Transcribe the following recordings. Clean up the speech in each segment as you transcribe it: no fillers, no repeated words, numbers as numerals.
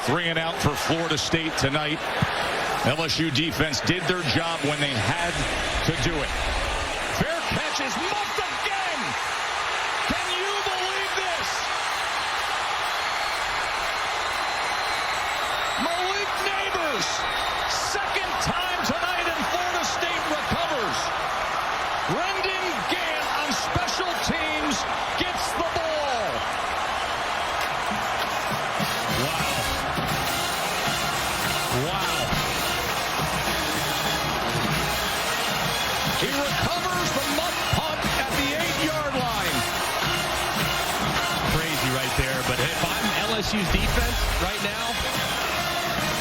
3 and out for Florida State tonight. LSU defense did their job when they had to do it. Fair catch is muffed again. Can you believe this? Malik Neighbors, second time tonight, and Florida State recovers. Brendan Gant on special teams gets the ball. Wow. Wow. He recovers the muff punt at the 8-yard line. Crazy right there, but if I'm LSU's defense right now,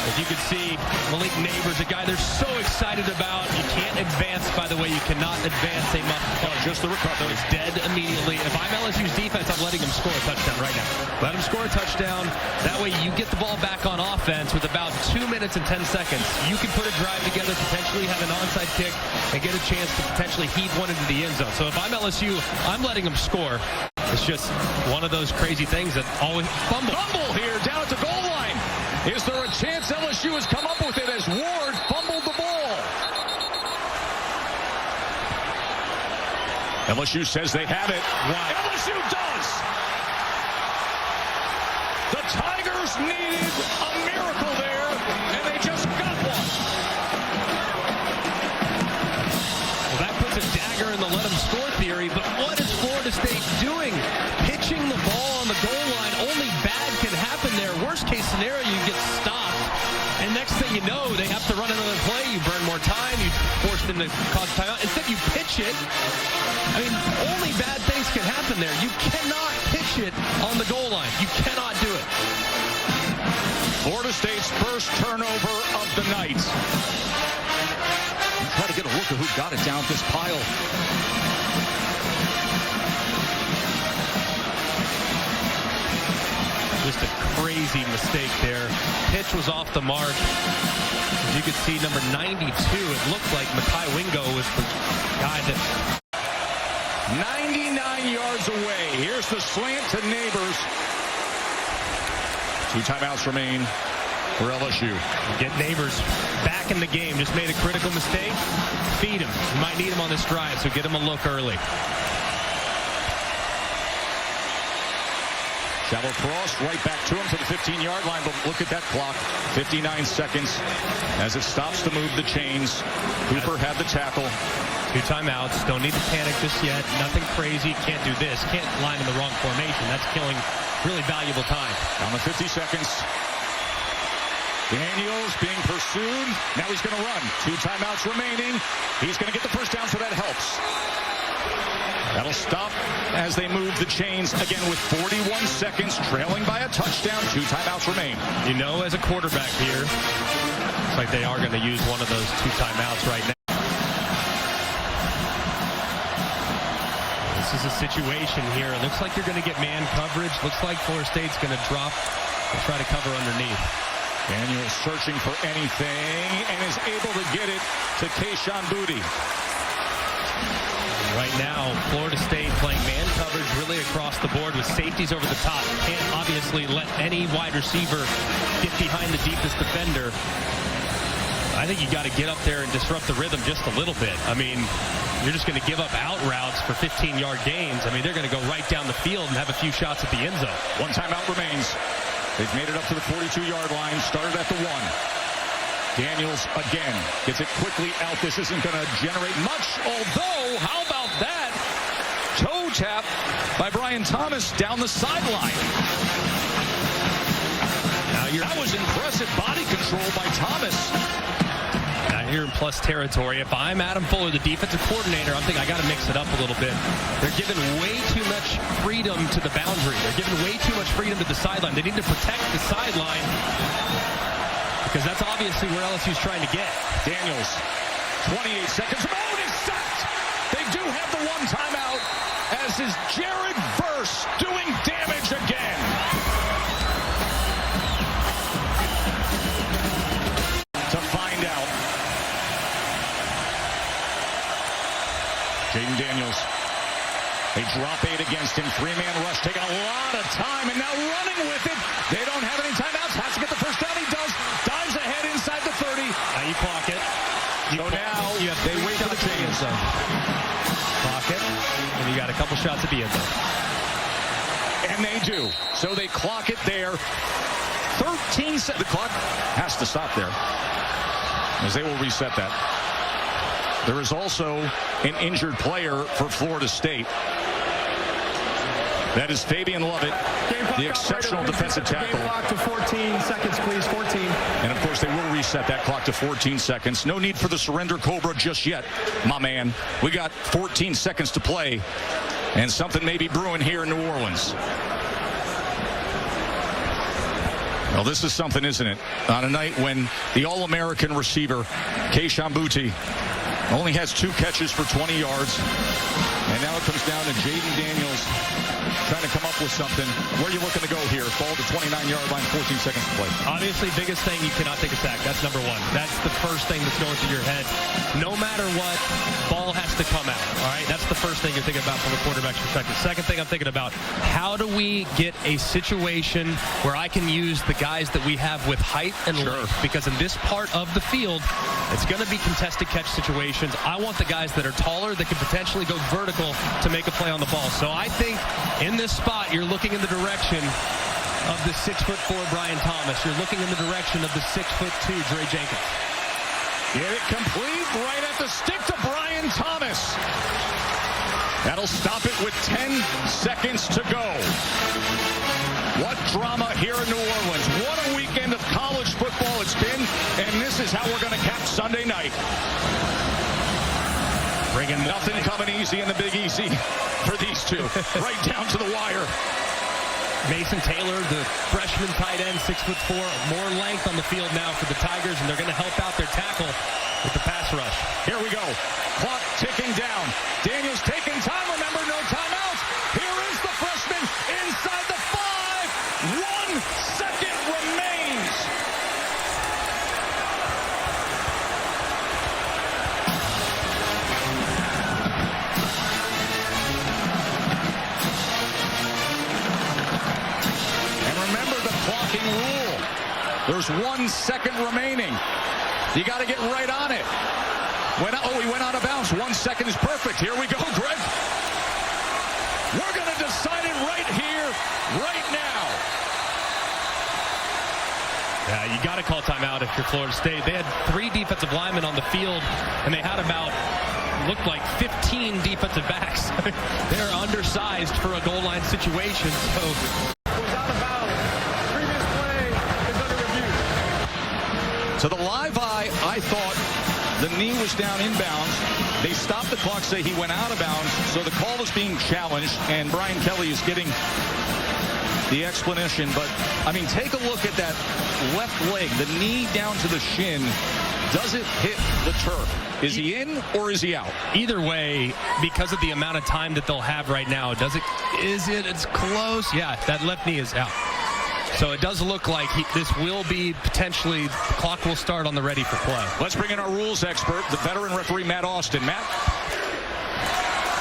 as you can see, Malik Neighbors, a guy they're so excited about. You can't advance, by the way. You cannot advance a muff punt. Just the recovery. It's dead immediately. If I'm LSU's defense, I'm letting him score a touchdown right now. Let him score a touchdown. That way you get the ball back on offense with about 2 minutes and 10 seconds. You can put a drive together, potentially have an onside kick, and get a chance to potentially heave one into the end zone. So if I'm LSU, I'm letting him score. It's just one of those crazy things that always fumble Here down at the goal line. Is there a chance LSU has come up with it as Ward fumbled the ball? LSU says they have it. Wow. LSU does. The Tigers needed a miracle there, and they just got one. Well, that puts a dagger in the let him score theory, but what is Florida State doing? Pitching the ball on the goal line. Only bad can happen there. Worst case scenario, you get stopped. And next thing you know, they have to run another play. You burn more time. You force them to cause timeout. Instead, you pitch it. I mean, only bad things can happen there. You cannot pitch it on the goal line. You cannot do it. Florida State's first turnover of the night. Try to get a look at who got it down this pile. Just a crazy mistake there. Pitch was off the mark. As you can see, number 92, it looked like Makai Wingo was the guy that... 99 yards away. Here's the slant to Neighbors. 2 timeouts remain for LSU. Get Neighbors back in the game. Just made a critical mistake. Feed him. You might need him on this drive, so get him a look early. Shallow cross right back to him to the 15-yard line, but look at that clock. 59 seconds as it stops to move the chains. Cooper had the tackle. 2 timeouts. Don't need to panic just yet. Nothing crazy. Can't do this. Can't line in the wrong formation. That's killing really valuable time. On the 50 seconds. Daniels being pursued. Now he's going to run. 2 timeouts remaining. He's going to get the first down, so that helps. That'll stop as they move the chains again with 41 seconds, trailing by a touchdown. 2 timeouts remain. You know, as a quarterback here, it's like they are going to use one of those 2 timeouts right now. This is a situation here. It looks like you're going to get man coverage. Looks like Florida State's going to drop and try to cover underneath. Daniels searching for anything and is able to get it to Kayshon Boutte. Right now, Florida State playing man coverage really across the board with safeties over the top. Can't obviously let any wide receiver get behind the deepest defender. I think you got to get up there and disrupt the rhythm just a little bit. I mean, you're just going to give up out routes for 15-yard gains. I mean, they're going to go right down the field and have a few shots at the end zone. 1 timeout remains. They've made it up to the 42-yard line, started at the 1. Daniels again gets it quickly out. This isn't going to generate much, although, how about that? Toe tap by Brian Thomas down the sideline. That was impressive body control by Thomas. Now here in plus territory, if I'm Adam Fuller, the defensive coordinator, I'm thinking I got to mix it up a little bit. They're giving way too much freedom to the boundary. They're giving way too much freedom to the sideline. They need to protect the sideline, because that's obviously where LSU's trying to get. Daniels, 28 seconds. Moan is sacked. They do have the 1 timeout, as is Jared Verse doing damage again. To find out. Jaden Daniels. They drop 8 against him. 3-man rush, taking a lot of time, and now running with it. They don't have any timeouts. Has to get the first down. So clock it, and you got a couple shots at the end there. And they do. So they clock it there. 13 seconds. The clock has to stop there, as they will reset that. There is also an injured player for Florida State. That is Fabian Lovett, the exceptional defensive tackle. Game clock to 14 seconds, please. 14. And, of course, they will reset that clock to 14 seconds. No need for the surrender, Cobra, just yet, my man. We got 14 seconds to play, and something may be brewing here in New Orleans. Well, this is something, isn't it? On a night when the All-American receiver, Kayshon Boutte, only has 2 catches for 20 yards. And now it comes down to Jaden Daniels trying to come up with something. Where are you looking to go here? Ball to 29-yard line, 14 seconds to play. Obviously, biggest thing, you cannot take a sack. That's number one. That's the first thing that's going through your head. No matter what, ball has to come out. All right? That's the first thing you're thinking about from a quarterback's perspective. Second thing I'm thinking about, how do we get a situation where I can use the guys that we have with height and length? Because in this part of the field, it's going to be contested catch situations. I want the guys that are taller that can potentially go vertical to make a play on the ball. So I think in this spot, you're looking in the direction of the 6'4" Brian Thomas. You're looking in the direction of the 6'2" Dre Jenkins. Get it complete right at the stick to Brian Thomas. That'll stop it with 10 seconds to go. What drama here in New Orleans. What a weekend of college football it's been, and this is how we're going to cap Sunday night. Bringing nothing coming easy in the Big Easy for these two. Right down to the wire. Mason Taylor, the freshman tight end, 6'4", more length on the field now for the Tigers, and they're going to help out their tackle with the pass rush. Here we go. Clock ticking down. Daniels taking time. Remember, no timeouts. Here is the freshman inside the 5. 1 second remains. Rule. There's 1 second remaining. You got to get right on it. He went out of bounds. 1 second is perfect. Here we go, Greg. We're going to decide it right here, right now. Yeah, you got to call timeout if you're Florida State. They had 3 defensive linemen on the field, and they had about, looked like 15 defensive backs. They're undersized for a goal line situation, so... To the live eye, I thought the knee was down inbounds. They stopped the clock, say he went out of bounds, so the call is being challenged, and Brian Kelly is getting the explanation. But, I mean, take a look at that left leg, the knee down to the shin. Does it hit the turf? Is he in or is he out? Either way, because of the amount of time that they'll have right now, it's close. Yeah, that left knee is out. So it does look like this will be potentially, the clock will start on the ready for play. Let's bring in our rules expert, the veteran referee, Matt Austin. Matt?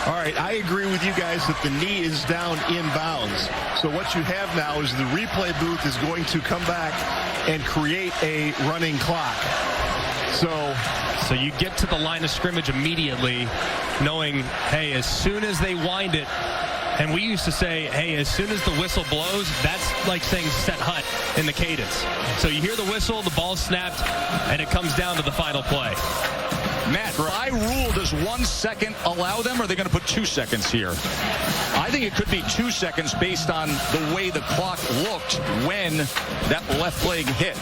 All right, I agree with you guys that the knee is down inbounds. So what you have now is the replay booth is going to come back and create a running clock. So you get to the line of scrimmage immediately knowing, hey, as soon as they wind it, and we used to say, hey, as soon as the whistle blows, that's like saying set hut in the cadence. So you hear the whistle, the ball's snapped, and it comes down to the final play. Matt, by rule, does 1 second allow them, or are they going to put 2 seconds here? I think it could be 2 seconds based on the way the clock looked when that left leg hit.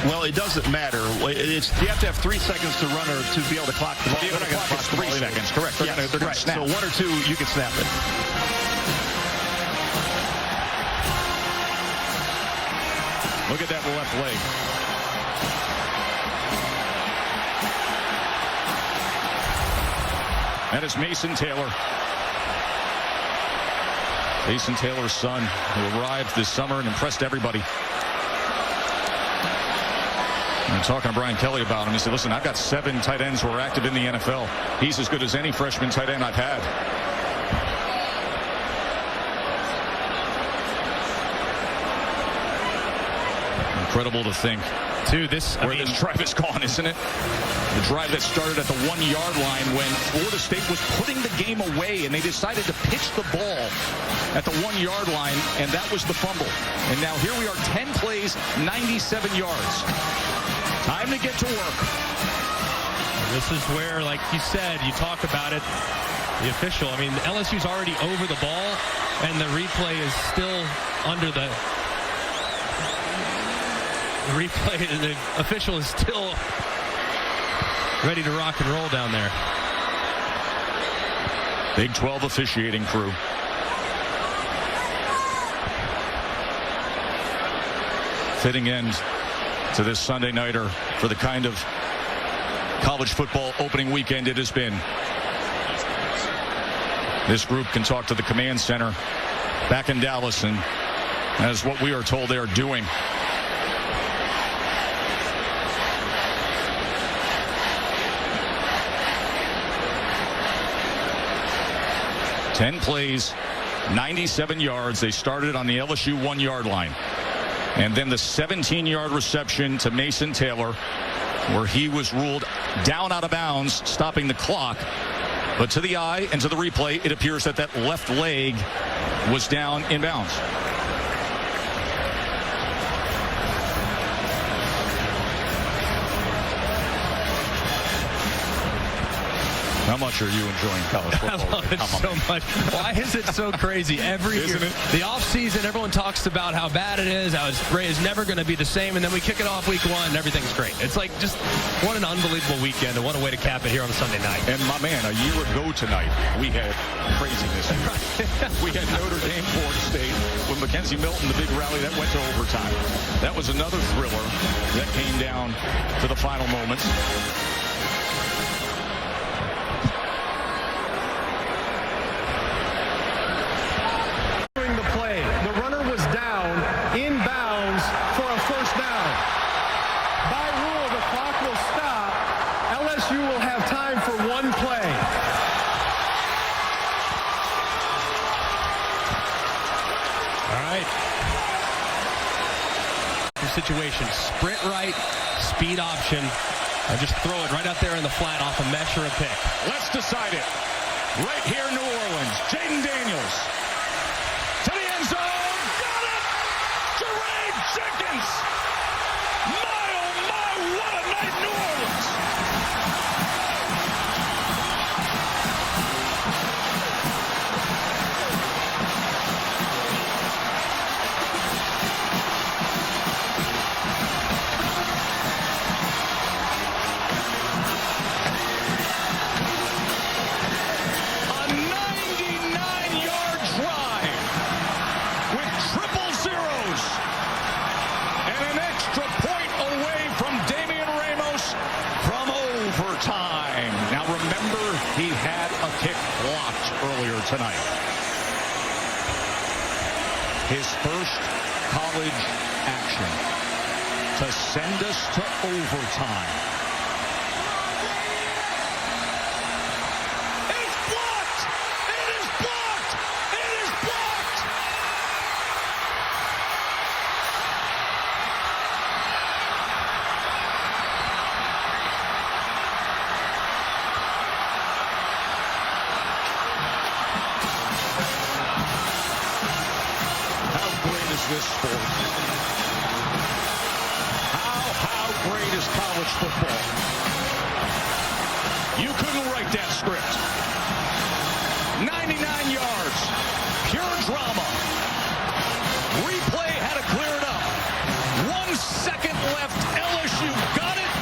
Well, it doesn't matter. You have to have 3 seconds to run or to be able to clock the ball. The clock is 3 seconds, correct. They're Yes, going to right. snap. So 1 or 2, you can snap it. Look at that left leg. That is Mason Taylor. Mason Taylor's son, who arrived this summer and impressed everybody. I'm talking to Brian Kelly about him. He said, listen, I've got 7 tight ends who are active in the NFL. He's as good as any freshman tight end I've had. And Incredible to think Dude, this drive is gone, isn't it? The drive that started at the 1-yard line when Florida State was putting the game away, and they decided to pitch the ball at the 1-yard line, and that was the fumble. And now here we are, 10 plays, 97 yards. Time to get to work. This is where, like you said, you talk about it, the official. I mean, LSU's already over the ball, and the replay is still under the replay. The official is still ready to rock and roll down there. Big 12 officiating crew. Fitting end to this Sunday nighter for the kind of college football opening weekend it has been. This group can talk to the command center back in Dallas, and that is what we are told they are doing. Ten plays, 97 yards. They started on the LSU 1-yard line. And then the 17-yard reception to Mason Taylor, where he was ruled down out of bounds, stopping the clock. But to the eye and to the replay, it appears that that left leg was down in bounds. How much are you enjoying college football? I love it so much. Why is it so crazy? Every year, the offseason, everyone talks about how bad it is, how it's never going to be the same, and then we kick it off week 1, and everything's great. It's like just what an unbelievable weekend, and what a way to cap it here on a Sunday night. And my man, a year ago tonight, we had craziness. We had Notre Dame, Florida State, with Mackenzie Milton, the big rally that went to overtime. That was another thriller that came down to the final moments. LSU will have time for one play. All right. Situation, sprint right, speed option, and just throw it right out there in the flat off a mesh or a pick. Let's decide it. Right here in New Orleans, Jaden Daniels to the end zone. Got it! Jermaine Jenkins! My, oh my, what a night, New Orleans! He had a kick blocked earlier tonight. His first college action to send us to overtime. It's blocked! It is blocked! It is blocked! This sport. How great is college football? You couldn't write that script. 99 yards, pure drama. Replay had to clear it up. 1 second left. LSU got it.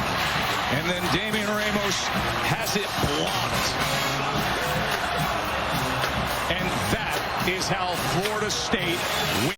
And then Damian Ramos has it blocked. And that is how Florida State wins.